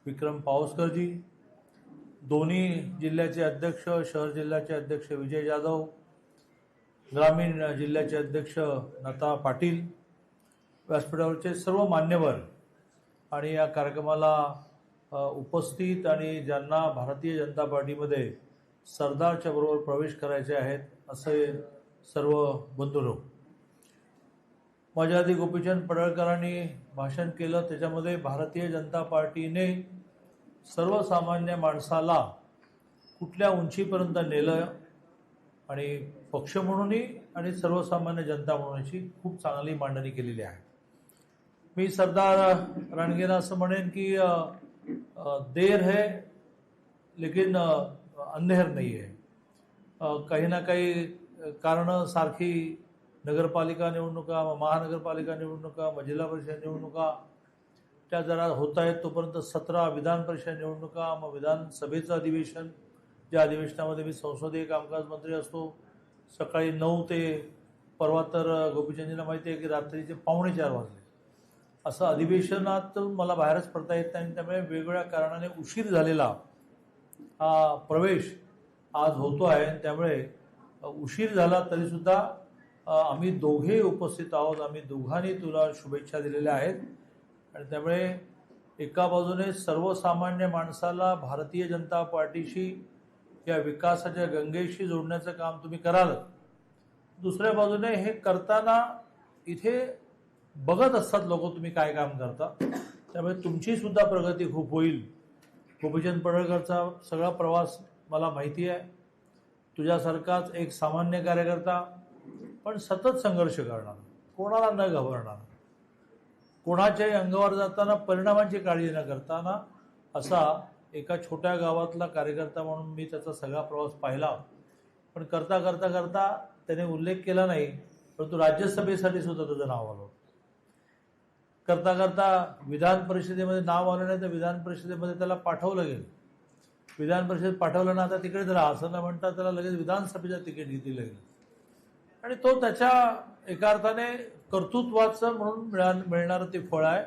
विक्रम पावसकरजी, दोन्ही जिल्ह्याचे अध्यक्ष, शहर जिल्ह्याचे अध्यक्ष विजय जाधव, ग्रामीण जिल्ह्याचे अध्यक्ष नता पाटील, व्यासपीठावरचे सर्व मान्यवर आणि या कार्यक्रमाला उपस्थित आणि ज्यांना भारतीय जनता पार्टीमध्ये सरदारच्या बरोबर प्रवेश करायचे आहेत असे सर्व बंधूंनो, माझ्या आधी गोपीचंद पडळकरांनी भाषण केलं. त्याच्यामध्ये भारतीय जनता पार्टीने सर्वसामान्य माणसाला कुठल्या उंचीपर्यंत नेलं आणि पक्ष म्हणूनही आणि सर्वसामान्य जनता म्हणूनची खूप चांगली मांडणी केलेली आहे. मी सरदार रणगेंना असं म्हणेन की देर है लेकिन अंधेर नाही आहे. काही ना काही कारणं सारखी नगरपालिका निवडणुका, महानगरपालिका निवडणुका, जिल्हा परिषद निवडणुका त्या जरा होत आहेत. तोपर्यंत 17 विधान परिषद निवडणुका, मग विधानसभेचं अधिवेशन, ज्या अधिवेशनामध्ये मी संसदीय कामकाज मंत्री असतो. सकाळी 9 ते परवा तर गोपीचंदजींना माहिती आहे की रात्रीचे 3:45 वाजले. असं अधिवेशनात मला बाहेरच पडता येत नाही. त्यामुळे वेगवेगळ्या कारणाने उशीर झालेला हा प्रवेश आज होतो आहे. त्यामुळे उशीर झाला तरीसुद्धा आम्ही दोघे उपस्थित आहोत. आम्ही दोघांनी तुला शुभेच्छा दिलेल्या आहेत. आणि त्यामुळे एका बाजूने सर्वसामान्य माणसाला भारतीय जनता पार्टीशी या विकासाच्या गंगेशी जोडण्याचं काम तुम्ही कराल. दुसऱ्या बाजूने हे करताना इथे बघत असतात लोक तुम्ही काय काम करता. त्यामुळे तुमची सुद्धा प्रगती खूप होईल. गोपीचंद पडळकरचा सगळा प्रवास मला माहिती आहे. तुझ्यासारखाच एक सामान्य कार्यकर्ता पण सतत संघर्ष करणार, कोणाला न घाबरणार, कोणाच्याही अंगावर जाताना परिणामांची काळजी न करताना असा एका छोट्या गावातला कार्यकर्ता म्हणून मी त्याचा सगळा प्रवास पाहिला. पण करता करता करता त्याने उल्लेख केला नाही, परंतु राज्यसभेसाठी सुद्धा तुझं नाव आलं. करता करता विधान परिषदेमध्ये नाव आलं नाही तर विधान परिषदेमध्ये त्याला पाठवलं गेलं. विधान परिषदेत पाठवलं ना, आता तिकडेच राहा असं न म्हणता त्याला लगेच विधानसभेचं तिकीट दिलं गेलं. आणि तो त्याच्या एका अर्थाने कर्तृत्वाचं म्हणून मिळणारं ते फळ आहे.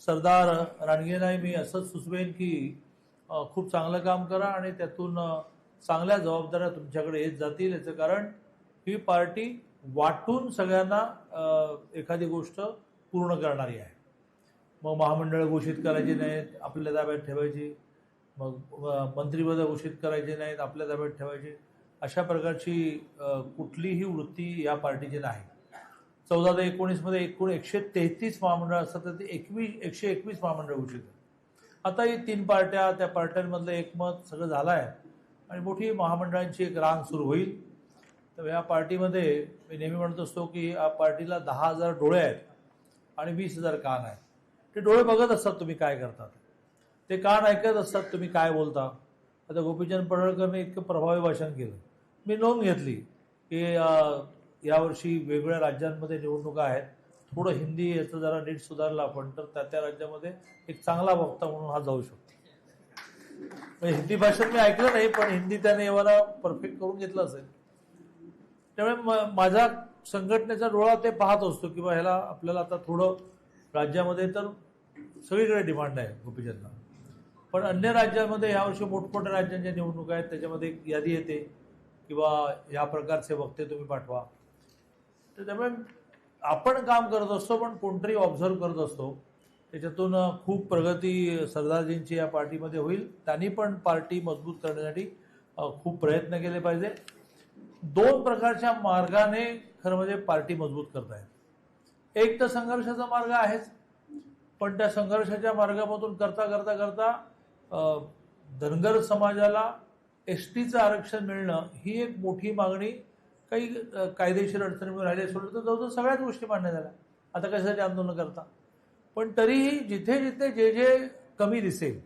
सरदार रणगेंनाही मी असंच सुचवेन की खूप चांगलं काम करा आणि त्यातून चांगल्या जबाबदाऱ्या तुमच्याकडे येत जातील. याचं कारण ही पार्टी वाटून सगळ्यांना एखादी गोष्ट पूर्ण करणारी आहे. मग महामंडळं घोषित करायची नाहीत, आपल्या ताब्यात ठेवायची. मग मंत्रिपदं घोषित करायची नाहीत, आपल्या ताब्यात ठेवायची. अशा प्रकारची कुठलीही वृत्ती या पार्टीची नाही. 14 ते 19 मध्ये एकूण 133 महामंडळ असतात, तर ते 121 महामंडळ घोषित आहेत. आता ही 3 पार्ट्या, त्या पार्ट्यांमधलं एकमत सगळं झालं आहे आणि मोठी महामंडळांची एक रांग सुरू होईल. तर या पार्टीमध्ये मी नेहमी म्हणत असतो की या पार्टीला 10,000 डोळे आहेत आणि 20,000 कान आहेत. ते डोळे बघत असतात तुम्ही काय करतात, ते कान ऐकत असतात तुम्ही काय बोलता. आता गोपीचंद पडळकरने इतकं प्रभावी भाषण केलं. मी नोंद घेतली की यावर्षी वेगवेगळ्या राज्यांमध्ये निवडणुका आहेत, थोडं हिंदी याचं जरा नीट सुधारलं आपण तर त्या राज्यामध्ये एक चांगला वक्ता म्हणून हा जाऊ शकतो. म्हणजे हिंदी भाषण मी ऐकलं नाही, पण हिंदी त्याने मला परफेक्ट करून घेतलं असेल. त्यामुळे माझा संघटनेचा डोळा ते पाहत असतो की ह्याला आपल्याला आता थोडं राज्यामध्ये तर सगळीकडे डिमांड आहे गोपीचंदला, पण अन्य राज्यामध्ये यावर्षी मोठमोठ्या राज्यांच्या निवडणुका आहेत, त्याच्यामध्ये एक यादी येते किंवा या प्रकारचे वक्ते तुम्ही पाठवा. तर त्यामुळे आपण काम करत असतो पण कोणतरी ऑब्झर्व करत असतो. त्याच्यातून खूप प्रगती सरदारजींची या पार्टीमध्ये होईल. त्यांनी पण पार्टी मजबूत करण्यासाठी खूप प्रयत्न केले पाहिजे. 2 प्रकारच्या मार्गाने खरं म्हणजे पार्टी मजबूत करता येईल. एक तर संघर्षाचा मार्ग आहेच, पण त्या संघर्षाच्या मार्गामधून करता करता करता धनगर समाजाला एसटीचं आरक्षण मिळणं ही एक मोठी मागणी. काही कायदेशीर अडचणीमुळे राहिले सोडलं तर जवळजवळ सगळ्याच गोष्टी मान्य झाल्या. आता कशासाठी आंदोलन करता. पण तरीही जिथे जिथे जे जे कमी दिसेल,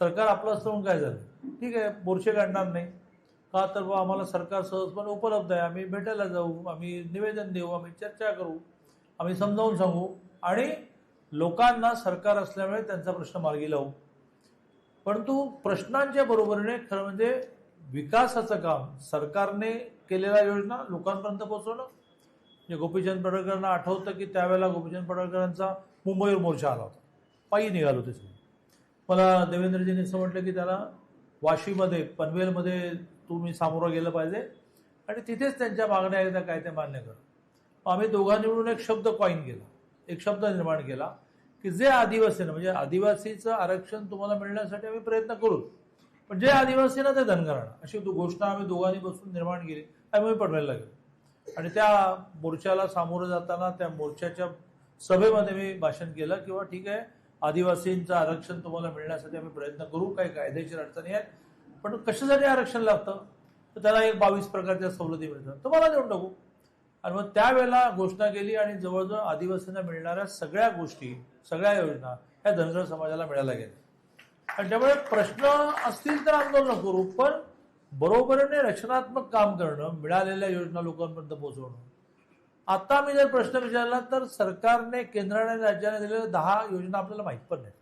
सरकार आपलं असतं म्हणून काय झालं, ठीक आहे मोर्चे काढणार नाही का, तर आम्हाला सरकार सहजपणे उपलब्ध आहे, आम्ही भेटायला जाऊ, आम्ही निवेदन देऊ, आम्ही चर्चा करू, आम्ही समजावून सांगू आणि लोकांना सरकार असल्यामुळे त्यांचा प्रश्न मार्गी लावू. परंतु प्रश्नांच्या बरोबरीने खरं म्हणजे विकासाचं काम सरकारने केलेल्या योजना लोकांपर्यंत पोहोचवणं. म्हणजे गोपीचंद पडळकरांना आठवतं की त्यावेळेला गोपीचंद पडळकरांचा मुंबईवर मोर्चा आला होता, पायी निघालो ते सगळे. मला देवेंद्रजींनी असं म्हटलं की त्याला वाशीमध्ये पनवेलमध्ये तुम्ही सामोरं गेलं पाहिजे आणि तिथेच त्यांच्या मागण्या एकदा काय ते मान्य करा. आम्ही दोघांनी मिळून एक शब्द कॉइन केला, एक शब्द निर्माण केला की जे आदिवासींना म्हणजे आदिवासीचं आरक्षण तुम्हाला मिळण्यासाठी आम्ही प्रयत्न करू, पण जे आदिवासींना ते धनगरांना, अशी घोषणा आम्ही दोघांनी बसून निर्माण केली. आम्ही पनवेलला गेलो आणि त्या मोर्चाला सामोरं जाताना त्या मोर्चाच्या सभेमध्ये मी भाषण केलं किंवा ठीक आहे, आदिवासींचं आरक्षण तुम्हाला मिळण्यासाठी आम्ही प्रयत्न करू, काही कायदेशीर अडचणी आहेत, पण कशासाठी आरक्षण लागतं, तर त्याला एक 22 प्रकारच्या सवलती मिळतात, तुम्हाला देऊन टाकू. आणि मग त्यावेळेला घोषणा केली आणि जवळजवळ आदिवासींना मिळणाऱ्या सगळ्या गोष्टी, सगळ्या योजना ह्या धनगर समाजाला मिळायला गेल्या. आणि त्यामुळे प्रश्न असतील तर आंदोलन करू, पण बरोबरीने रचनात्मक काम करणं, मिळालेल्या योजना लोकांपर्यंत पोहोचवणं. आता मी जर प्रश्न विचारला तर सरकारने, केंद्राने, राज्याने दिलेल्या 10 योजना आपल्याला माहीत पण नाही.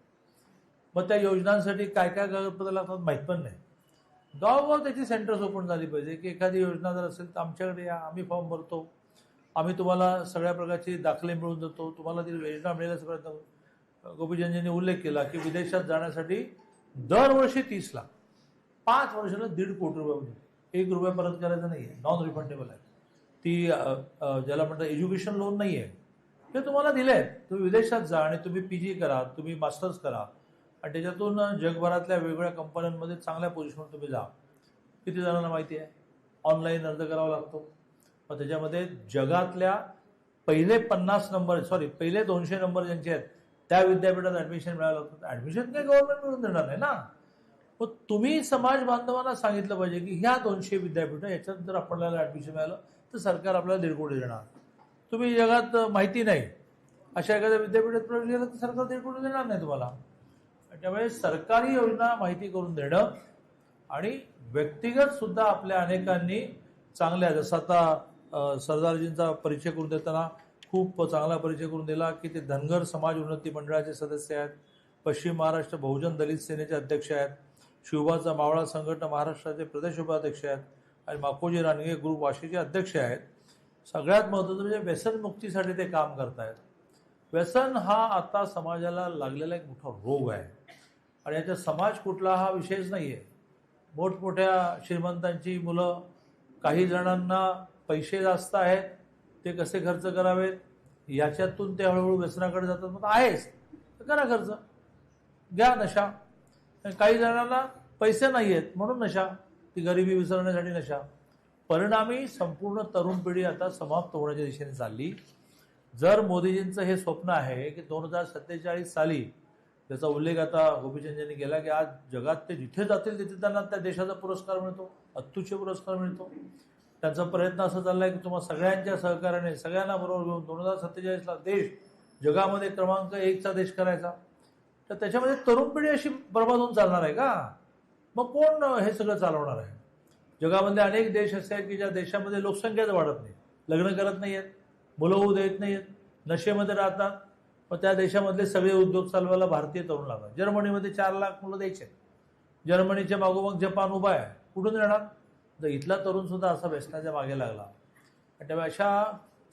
मग त्या योजनांसाठी काय काय कागदपत्र लागतात माहीत पण नाही. गावोगाव त्याची सेंटर्स ओपन झाली पाहिजे की एखादी योजना जर असेल तर आमच्याकडे या, आम्ही फॉर्म भरतो, आम्ही तुम्हाला सगळ्या प्रकारचे दाखले मिळवून देतो, तुम्हाला ती योजना मिळेल. गोपीचंदजींनी उल्लेख केला की विदेशात जाण्यासाठी दरवर्षी 30 लाख, 5 वर्षाला 1.5 कोटी रुपये, 1 रुपया परत करायचा नाहीये, नॉन रिफंडेबल आहे. ती ज्याला म्हणतात एज्युकेशन लोन नाही आहे, ते तुम्हाला दिले आहेत. तुम्ही विदेशात जा आणि तुम्ही PG करा, तुम्ही मास्टर्स करा आणि त्याच्यातून जगभरातल्या वेगवेगळ्या कंपन्यांमध्ये चांगल्या पोझिशनवर तुम्ही जा. किती जणांना माहिती आहे? ऑनलाईन अर्ज करावा लागतो. मग त्याच्यामध्ये जगातल्या पहिले 50 नंबर, पहिले 200 नंबर ज्यांचे आहेत त्या विद्यापीठात ऍडमिशन मिळालं लागतं. ऍडमिशन काही गव्हर्नमेंट मिळून देणार नाही ना. मग तुम्ही समाज बांधवांना सांगितलं पाहिजे की ह्या 200 विद्यापीठं याच्यात जर आपल्याला ऍडमिशन मिळालं तर सरकार आपल्याला 1.5 कोटी देणार. तुम्ही जगात माहिती नाही अशा एखाद्या विद्यापीठात प्रवेश केला तर सरकार 1.5 कोटी देणार नाही तुम्हाला. त्यामुळे सरकारी योजना माहिती करून देणं आणि व्यक्तिगत सुद्धा आपल्या अनेकांनी चांगल्या, जसं आता सरदारजींचा परिचय करून देताना खूप चांगला परिचय करून दिला की ते धनगर समाज उन्नती मंडळाचे सदस्य आहेत, पश्चिम महाराष्ट्र बहुजन दलित सेनेचे अध्यक्ष आहेत, शिवबाचा मावळा संघटना महाराष्ट्राचे प्रदेश उपाध्यक्ष आहेत आणि माकोजी रानगे ग्रुप वाशीचे अध्यक्ष आहेत. सगळ्यात महत्त्वाचं म्हणजे व्यसनमुक्तीसाठी ते काम करतायत. व्यसन हा आता समाजाला लागलेला एक मोठा रोग आहे आणि याचा समाज कुठला हा विषयच नाही आहे. मोठमोठ्या श्रीमंतांची मुलं, काही जणांना पैसे जास्त आहेत, ते कसे खर्च करावेत याच्यातून ते हळूहळू व्यसनाकडे जातात. मग आहेच तर करा खर्च, घ्या नशा. काही जणांना पैसे नाही आहेत म्हणून नशा, ती गरिबी विसरण्यासाठी नशा. परिणामी संपूर्ण तरुण पिढी आता समाप्त होण्याच्या दिशेने चालली. जर मोदीजींचं हे स्वप्न आहे की 2047 साली, त्याचा उल्लेख आता गोपीचंदजींनी केला की आज जगात ते जिथे जातील तिथे त्यांना त्या देशाचा पुरस्कार मिळतो, अत्युच्च पुरस्कार मिळतो. त्यांचा प्रयत्न असा चाललाय की तुम्हाला सगळ्यांच्या सहकार्याने, सगळ्यांना बरोबर घेऊन 2047ला देश जगामध्ये क्रमांक 1चा देश करायचा. तर त्याच्यामध्ये तरुण पिढी अशी बर्बाद होऊन चालणार आहे का? मग कोण हे सगळं चालवणार आहे? जगामध्ये अनेक देश असे आहेत की ज्या देशामध्ये लोकसंख्याच वाढत नाही, लग्न करत नाहीयेत, मुलं होऊ देत नाहीयेत, नशेमध्ये राहतात. मग त्या देशामधले सगळे उद्योग चालवायला भारतीय तरुण लागतात. जर्मनीमध्ये 4 लाख मुलं द्यायचे, जर्मनीच्या मागोमाग जपान उभा आहे, कुठून येणार? जर इथला तरुण सुद्धा असा व्यसनाच्या मागे लागला. त्यामुळे अशा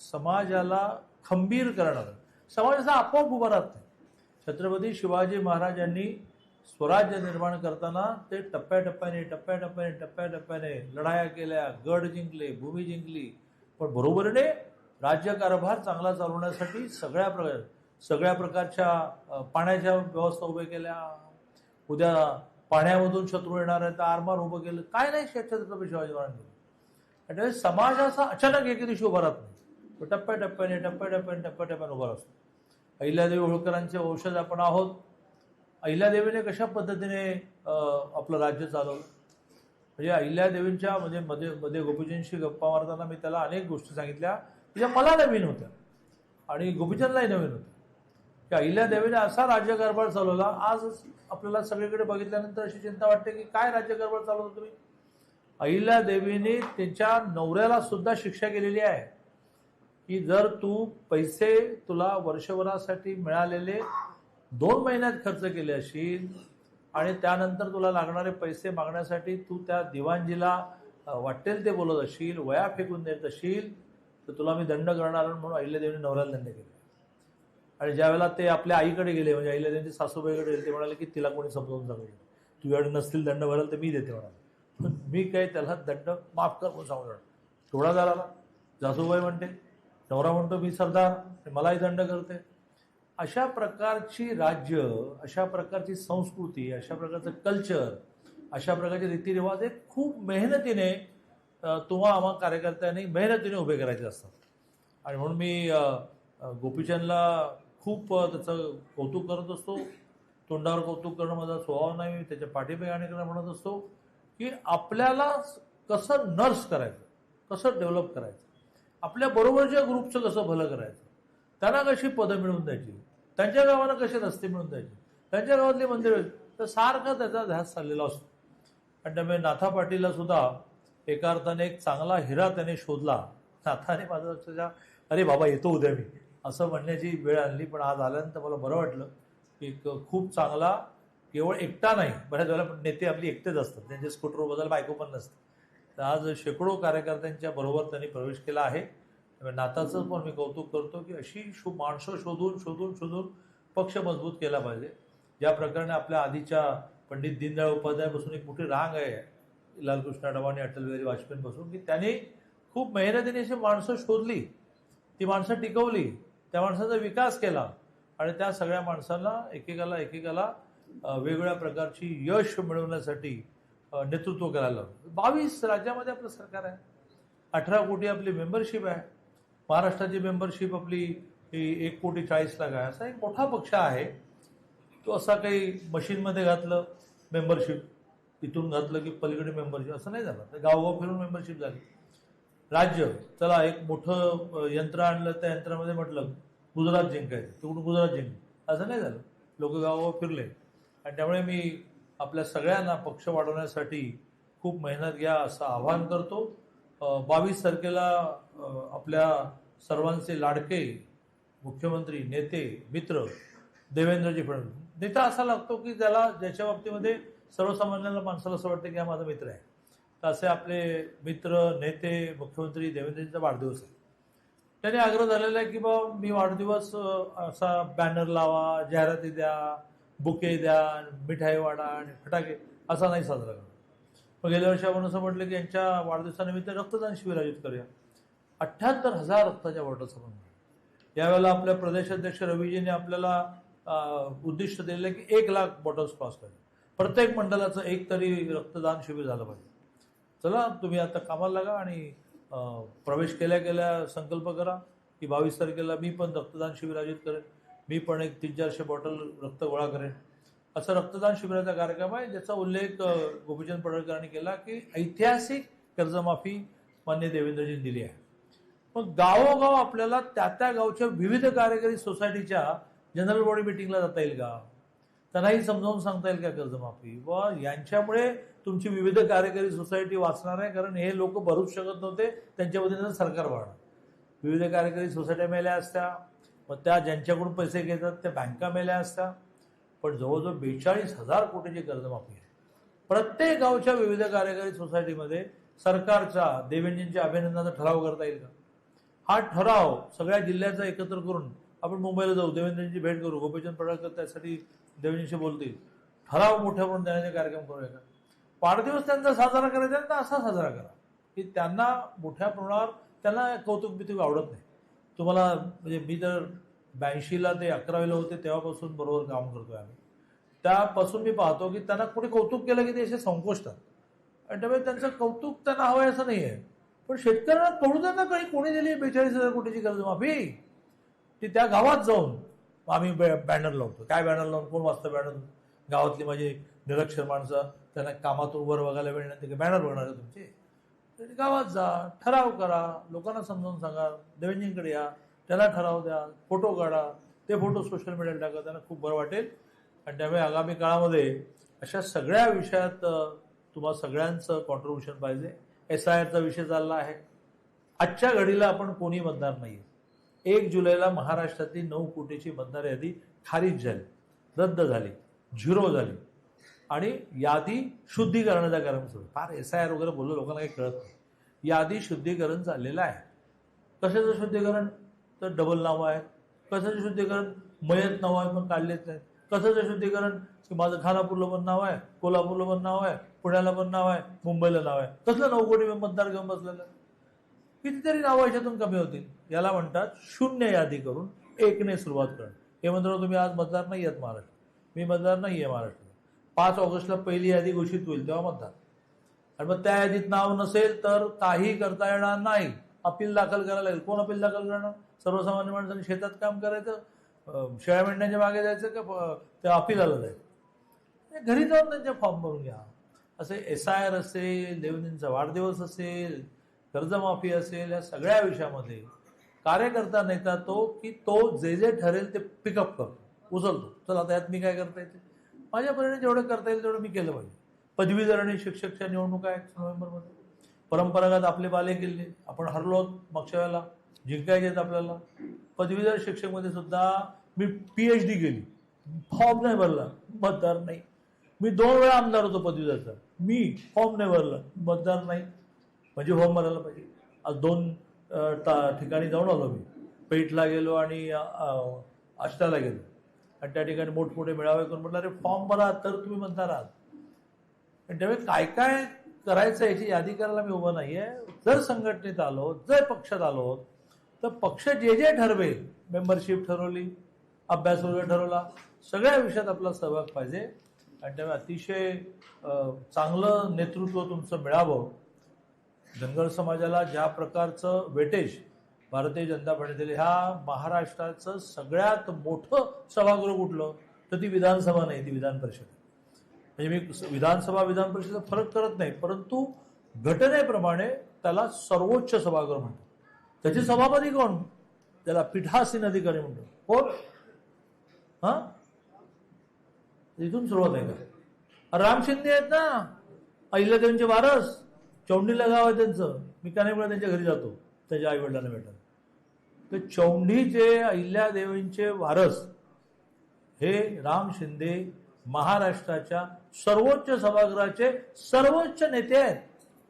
समाजाला खंबीर करणार, समाज असा आपोआप उभा राहत नाही. छत्रपती शिवाजी महाराजांनी स्वराज्य निर्माण करताना ते टप्प्याटप्प्याने लढाया केल्या, गड जिंकले, भूमी जिंकली, पण बरोबरीने राज्यकारभार चांगला चालवण्यासाठी सगळ्या प्रकारच्या पाण्याच्या व्यवस्था उभ्या केल्या. उद्या पाण्यामधून शत्रू येणार आहे तर आरमार उभं केलं. काय नाही छत्रपती शिवाजी महाराजांनी. त्यामुळे समाज असा अचानक एके दिवशी उभा राहत नाही, तो टप्प्याटप्प्याने उभा असतो. अहिल्यादेवी होळकरांचे वंशज आपण आहोत. अहिल्यादेवीने कशा पद्धतीने आपलं राज्य चालवलं, म्हणजे अहिल्यादेवींच्या मध्ये गोपीचंदशी गप्पा मारताना मी त्याला अनेक गोष्टी सांगितल्या ज्या मला नवीन होत्या आणि गोपीचंदलाही नवीन होत्या की अहिल्यादेवीने असा राज्यकारभार चालवला. आज आपल्याला सगळीकडे बघितल्यानंतर अशी चिंता वाटते की काय राज्यकारभार चालवतो तुम्ही. अहिल्यादेवीने त्यांच्या नवऱ्याला सुद्धा शिक्षा केलेली आहे की जर तू पैसे तुला वर्षभरासाठी मिळालेले 2 महिन्यात खर्च केले असशील आणि त्यानंतर तुला लागणारे पैसे मागण्यासाठी तू त्या दिवाणजीला वाटेल ते बोलत असशील, वया फेकून देत असशील, तर तुला मी दंड करणार म्हणून अहिल्यादेवीने नवऱ्याला दंड केला. आणि ज्यावेळेला ते आपल्या आईकडे गेले, म्हणजे आईला त्यांच्या सासूबाईकडे गेले, ते म्हणाले की तिला कोणी समजावून सांगितलं, तुझ्याकडे नसतील दंड भराल तर मी देते म्हणाले. पण मी काय त्याला दंड माफ कर म्हणून सांगणार, थोडा झाला. सासूबाई म्हणते, नवरा म्हणतो मी सरदार, मलाही दंड करते. अशा प्रकारची राज्य, अशा प्रकारची संस्कृती, अशा प्रकारचं कल्चर, अशा प्रकारचे रीतिरिवाज हे खूप मेहनतीने तुम्हा आम्हा कार्यकर्त्यांनी मेहनतीने उभे करायचे असतात. आणि म्हणून मी गोपीचंदला खूप त्याचं कौतुक करत असतो. तोंडावर कौतुक करणं माझा स्वभाव नाही, मी त्याच्या पाठीमागे गाणे करणं म्हणत असतो की आपल्याला कसं नर्स करायचं, कसं डेव्हलप करायचं, आपल्या बरोबरच्या ग्रुपचं कसं भलं करायचं, त्यांना कशी पदं मिळवून द्यायची, त्यांच्या गावाला कसे रस्ते मिळवून द्यायचे, त्यांच्या गावातली मंदिरं, तर सारखा त्याचा ध्यास चाललेला असतो. आणि त्यामुळे नाथा पाटीलला सुद्धा एका अर्थाने एक चांगला हिरा त्याने शोधला. नाथाने माझं लक्षात, अरे बाबा येतो उद्या मी, असं म्हणण्याची वेळ आणली. पण आज आल्यानंतर मला बरं वाटलं की खूप चांगला, केवळ एकटा नाही, बऱ्याच वेळेला नेते आपली एकटेच असतात, त्यांच्या स्कूटरवर बदल बायको पण नसते. तर आज शेकडो कार्यकर्त्यांच्या बरोबर त्यांनी प्रवेश केला आहे. नाथाचं पण मी कौतुक करतो की अशी माणसं शोधून शोधून शोधून पक्ष मजबूत केला पाहिजे. ज्या प्रकारे आपल्या आधीच्या पंडित दीनदयाळ उपाध्यायपासून एक मोठी रांग आहे, लालकृष्ण अडवाणी, अटल बिहारी वाजपेयींपासून, की त्यांनी खूप मेहनतीने अशी माणसं शोधली, ती माणसं टिकवली, त्या माणसाचा विकास केला आणि त्या सगळ्या माणसांना एकेकाला वेगवेगळ्या प्रकारची यश मिळवण्यासाठी नेतृत्व करायला लागलं. 22 राज्यामध्ये आपलं सरकार आहे, 18 कोटी आपली मेंबरशिप आहे, महाराष्ट्राची मेंबरशिप आपली 1,40,00,000 आहे. असा एक मोठा पक्ष आहे. तो असा काही मशीनमध्ये घातलं मेंबरशिप, इथून घातलं की पलीकडे मेंबरशिप, असं नाही झालं. तर गावगाव फिरून मेंबरशिप झाली. राज्य, चला एक मोठं यंत्र आणलं, त्या यंत्रामध्ये म्हटलं गुजरात जिंकायचं, तिकडून गुजरात जिंकलं, असं नाही झालं. लोक गावगाव फिरले. आणि त्यामुळे मी आपल्या सगळ्यांना पक्ष वाढवण्यासाठी खूप मेहनत घ्या असं आवाहन करतो. 22 तारखेला आपल्या सर्वांचे लाडके मुख्यमंत्री, नेते, मित्र देवेंद्रजी फडणवीस. नेता असा लागतो की ज्याच्या बाबतीमध्ये सर्वसामान्यांना माणसाला असं वाटतं की हा माझा मित्र आहे. तर असे आपले मित्र, नेते, मुख्यमंत्री देवेंद्रजींचा वाढदिवस आहे. त्याने आग्रह झालेला आहे की बाबा मी वाढदिवस असा बॅनर लावा, जाहिराती द्या, बुके द्या, मिठाई वाढा आणि फटाके असा नाही साजरा करा. मग गेल्या वर्षी आपण असं म्हटलं की यांच्या वाढदिवसानिमित्त रक्तदान शिबिर आयोजित करूया. 78,000 रक्ताच्या बॉटल्स आपण. यावेळेला आपल्या प्रदेशाध्यक्ष रवीजींनी आपल्याला उद्दिष्ट दिलेलं आहे की 1,00,000 बॉटल्स क्रॉस करायचे. प्रत्येक मंडळाचं एक तरी रक्तदान शिबिर झालं पाहिजे. चला तुम्ही आता कामाला लागा आणि प्रवेश केल्या संकल्प करा की 22 तारखेला मी पण रक्तदान शिबिर आयोजित करेन, मी पण एक 300-400 बॉटल रक्त गोळा करेन. असं रक्तदान शिबिराचा कार्यक्रम आहे, ज्याचा उल्लेख गोपीचंद पडळकरांनी केला की ऐतिहासिक कर्जमाफी मान्य देवेंद्रजींनी दिली आहे. मग गावोगाव आपल्याला त्या गावच्या विविध कार्यकारी सोसायटीच्या जनरल बॉडी मिटिंगला जाता येईल का, त्यांनाही समजावून सांगता येईल का कर्जमाफी, व यांच्यामुळे तुमची विविध कार्यकारी सोसायटी वाचणार आहे. कारण हे लोक भरूच शकत नव्हते, त्यांच्या वतीनं सरकार वाढणार. विविध कार्यकारी सोसायट्या मेल्या असत्या, मग त्या ज्यांच्याकडून पैसे घेतात त्या बँका मेल्या असत्या. पण जवळजवळ 42,000 कोटीची कर्जमाफी आहे. प्रत्येक गावच्या विविध कार्यकारी सोसायटीमध्ये सरकारच्या देवेंद्रजींच्या अभिनंदनाचा ठराव करता येईल का? हा ठराव सगळ्या जिल्ह्याचा एकत्र करून आपण मुंबईला जाऊ, देवेंद्रजींची भेट करू, गोपीचंद पडळकर त्यासाठी देवेंद्रजींशी बोलतील, ठराव मोठ्या म्हणून देण्याचे कार्यक्रम करूया का? वाढदिवस त्यांचा साजरा करायचा तर असा साजरा करा की त्यांना मोठ्या प्रमाणावर, त्यांना कौतुक बितुक आवडत नाही. तुम्हाला म्हणजे मी तर 82ला ते 11वीला होते तेव्हापासून बरोबर काम करतोय आम्ही. त्यापासून मी पाहतो की त्यांना कोणी कौतुक केलं की ते असे संकोचतात. आणि त्यामुळे त्यांचं कौतुक त्यांना हवं असं नाही आहे. पण शेतकऱ्यांना कळू द्या ना, काही कोणी दिली 42,000 कोटीची कर्जमाफी, ती त्या गावात जाऊन आम्ही बॅनर लावतो. काय बॅनर लावून कोण वाचतं बॅनर? गावातली माझी निरक्षर माणसं, त्यांना कामातून वर बघायला मिळणार ते बॅनर बघणार आहे तुमचे. तर गावात जा, ठराव करा, लोकांना समजावून सांगा, देवेंद्रजींकडे या, त्याला ठराव द्या, फोटो काढा, ते फोटो सोशल मीडियाला टाका, त्यांना खूप बरं वाटेल. आणि त्यामुळे आगामी काळामध्ये अशा सगळ्या विषयात तुम्हाला सगळ्यांचं कॉन्ट्रीब्युशन पाहिजे. SIRचा विषय चालला आहे. आजच्या घडीला आपण कोणी मतदार नाही. 1 जुलैला महाराष्ट्रातली 9 कोटीची मतदार यादी खारिज झाली, रद्द झाली, झिरो झाली आणि यादी शुद्धीकरणाचा कार्यक्रम सुरू. फार SIR वगैरे बोललो, लोकांना काही कळत नाही. यादी शुद्धीकरण चाललेलं आहे. कशाचं शुद्धीकरण? तर डबल नावं आहेत. कशाचं शुद्धीकरण? मयत नाव आहे पण काढलेच नाहीत. कसं शुद्धीकरण? की माझं खानापूरला पण नाव आहे, कोल्हापूरला पण नाव आहे, पुण्याला पण नाव आहे, मुंबईला नाव आहे. कसलं 9 कोटी मतदार घेऊन बसलेलं? कितीतरी नावं याच्यातून कमी होतील. याला म्हणतात शून्य यादी करून एकने सुरुवात करणं. हे म्हणतो तुम्ही आज मतदार नाही आहेत महाराष्ट्रात, मी मतदार नाही आहे महाराष्ट्रात. 5 ऑगस्टला पहिली यादी घोषित होईल तेव्हा मतदार. आणि मग त्या यादीत नाव नसेल तर काही करता येणार नाही, अपील दाखल करायला लागेल. कोण अपील दाखल करणार? सर्वसामान्य माणसांनी शेतात काम करायचं, शेळ्या मेंढ्यांच्या मागे जायचं का त्या अपिलाला जायचं? घरी जाऊन त्यांच्या फॉर्म भरून घ्या. असे SIR असेल, देवेंद्रजींचा वाढदिवस असेल, कर्जमाफी असेल, या सगळ्या विषयामध्ये कार्यकर्ता नेता तो की तो जे जे ठरेल ते पिकअप करतो, उचलतो. चला आता यात मी काय करता येते, माझ्या परीने जेवढं करता येईल तेवढं मी केलं पाहिजे. पदवीधर आणि शिक्षकच्या निवडणुका आहेत नोव्हेंबरमध्ये. परंपरागत आपले बाले किल्ले आपण हरलो मागच्या वेळेला, जिंकायचे आहेत आपल्याला. पदवीधर शिक्षकमध्ये सुद्धा मी PhD केली, फॉर्म नाही भरला, मतदार नाही. मी 2 वेळा आमदार होतो पदवीधरचा, मी फॉर्म नाही भरला, मतदार नाही. म्हणजे फॉर्म भरायला पाहिजे. आज 2 ठिकाणी जाऊन आलो मी. पेठला गेलो आणि आष्टाला गेलो आणि त्या ठिकाणी मोठमोठे मेळावे करून म्हटलं अरे फॉर्म भरा तर तुम्ही मतदार आहात. आणि त्यावेळी काय काय करायचं याची यादी करायला मी उभं नाहीये. जर संघटनेत आलो, जर पक्षात आलो तर पक्ष जे जे ठरवेल, मेंबरशिप ठरवली, अभ्यास वगैरे ठरवला, सगळ्या विषयात आपला सहभाग पाहिजे. आणि त्यामुळे अतिशय चांगलं नेतृत्व तुमचं मिळावं. धनगर समाजाला ज्या प्रकारचं वेटेज भारतीय जनता पार्टी दिले, ह्या महाराष्ट्राचं सगळ्यात मोठं सभागृह कुठलं तर ती विधानसभा नाही, ती विधान परिषद. म्हणजे मी विधानसभा विधान परिषदेचा फरक करत नाही, परंतु घटनेप्रमाणे त्याला सर्वोच्च सभागृह म्हणतात. त्याचे सभापती कोण? त्याला पीठासीन अधिकारी म्हणतो. कोण? हा, इथून सुरुवात आहे का? राम शिंदे आहेत ना, अहिल्यादेवींचे वारस, चौंडीला गाव आहे त्यांचं. मी कानेपुळा त्यांच्या घरी जातो त्याच्या आई वडिलांना भेटायला. तर चौंडीचे अहिल्यादेवींचे वारस हे राम शिंदे महाराष्ट्राच्या सर्वोच्च सभागृहाचे सर्वोच्च नेते आहेत.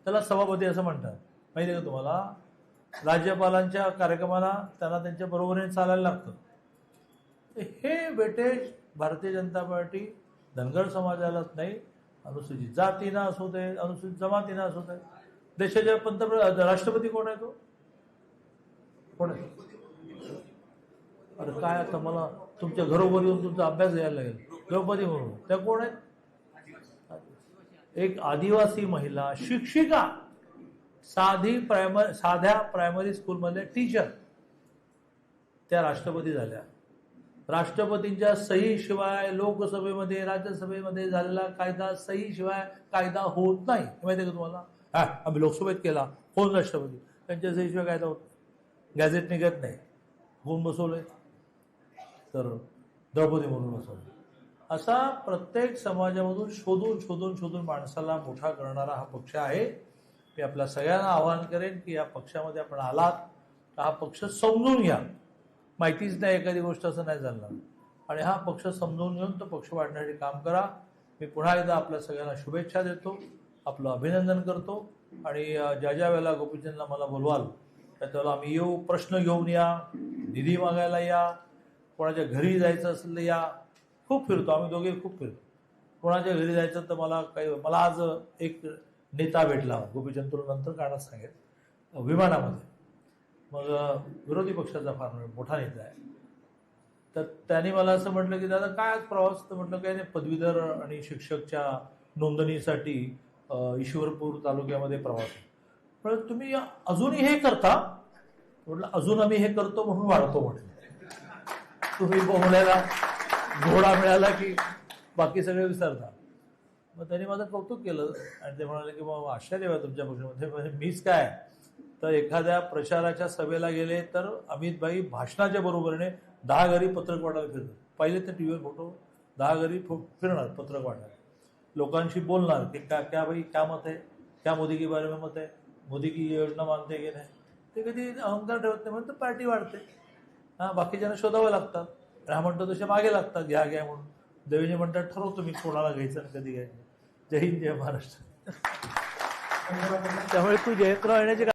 त्याला सभापती असं म्हणतात. माहिती आहे का तुम्हाला? राज्यपालांच्या कार्यक्रमाला त्यांना त्यांच्या बरोबरीने चालायला लागतं. हे वेटेज भारतीय जनता पार्टी धनगर समाजालाच नाही, अनुसूचित जातीना असू दे, अनुसूचित जमातीना असू दे. देशाच्या पंतप्रधान राष्ट्रपती कोण आहे? तो कोण आहे? अरे काय आता मला तुमच्या घरोघरी येऊन तुमचा अभ्यास घ्यायला लागेल. द्रौपदी म्हणून त्या कोण आहेत? एक आदिवासी महिला शिक्षिका, साध्या प्रायमरी स्कूलमधल्या टीचर, त्या राष्ट्रपती झाल्या. राष्ट्रपतींच्या सही शिवाय लोकसभेमध्ये राज्यसभेमध्ये झालेला कायदा सही शिवाय कायदा होत नाही. माहिती आहे का तुम्हाला? आम्ही लोकसभेत केला, कोण राष्ट्रपती? त्यांच्या सही शिवाय कायदा होत नाही, गॅझेट निघत नाही. कोण बसवलंय? तर द्रौपदी म्हणून बसवलं. असा प्रत्येक समाजामधून शोधून शोधून शोधून माणसाला मोठा करणारा हा पक्ष आहे. मी आपल्या सगळ्यांना आवाहन करेन की या पक्षामध्ये आपण आलात तर हा पक्ष समजून घ्या. माहितीच नाही एखादी गोष्ट असं नाही चालणार. आणि हा पक्ष समजून घेऊन तो पक्ष वाढण्यासाठी काम करा. मी पुन्हा एकदा आपल्या सगळ्यांना शुभेच्छा देतो, आपलं अभिनंदन करतो. आणि ज्या ज्या वेळेला गोपीचंदला मला बोलवाल त्यावेळेला आम्ही येऊ. प्रश्न घेऊन या, निधी मागायला या, कोणाच्या घरी जायचं असेल तर या. खूप फिरतो आम्ही दोघे, खूप फिरतो. कोणाच्या घरी जायचं तर मला आज एक नेता भेटला, गोपीचंद तुला नंतर काढत सांगेल, विमानामध्ये. मग विरोधी पक्षाचा फार मोठा नेता आहे. तर त्याने मला असं म्हटलं की दादा काय आज प्रवास? तर म्हटलं काय नाही, पदवीधर आणि शिक्षकच्या नोंदणीसाठी ईश्वरपूर तालुक्यामध्ये प्रवास. पण तुम्ही अजूनही हे करता? म्हटलं अजून आम्ही हे करतो म्हणून वाढतो. म्हटलं तुम्ही बोलायला घोडा मिळाला की बाकी सगळे विसरता. मग त्यांनी माझं कौतुक केलं आणि ते म्हणाले की मग आश्चर्य आहे तुमच्या पक्षामध्ये. म्हणजे मीच काय तर एखाद्या प्रचाराच्या सभेला गेले तर अमितभाई भाषणाच्या बरोबरीने 10 घरी पत्रक वाटायला फिरतात. पहिले तर टीव्हीवर फोटो 10 घरी फिरणार पत्रक वाटायला, लोकांशी बोलणार की क्या भाई क्या मत है, क्या मोदी के बारे में मत है, मोदी की योजना मानते की नाही. ते कधी अहंकार ठेवत नाही म्हणून तर पार्टी वाढते. बाकीच्यांना शोधावं लागतात. हा म्हणतो तसे मागे लागतात घ्या घ्या म्हणून. देवेंद्र म्हणतात ठरवतो मी कोणाला घ्यायचं आणि कधी घ्यायचं. जय हिंद, जय महाराष्ट्र. त्यामुळे तू जयंतराव येण्याचे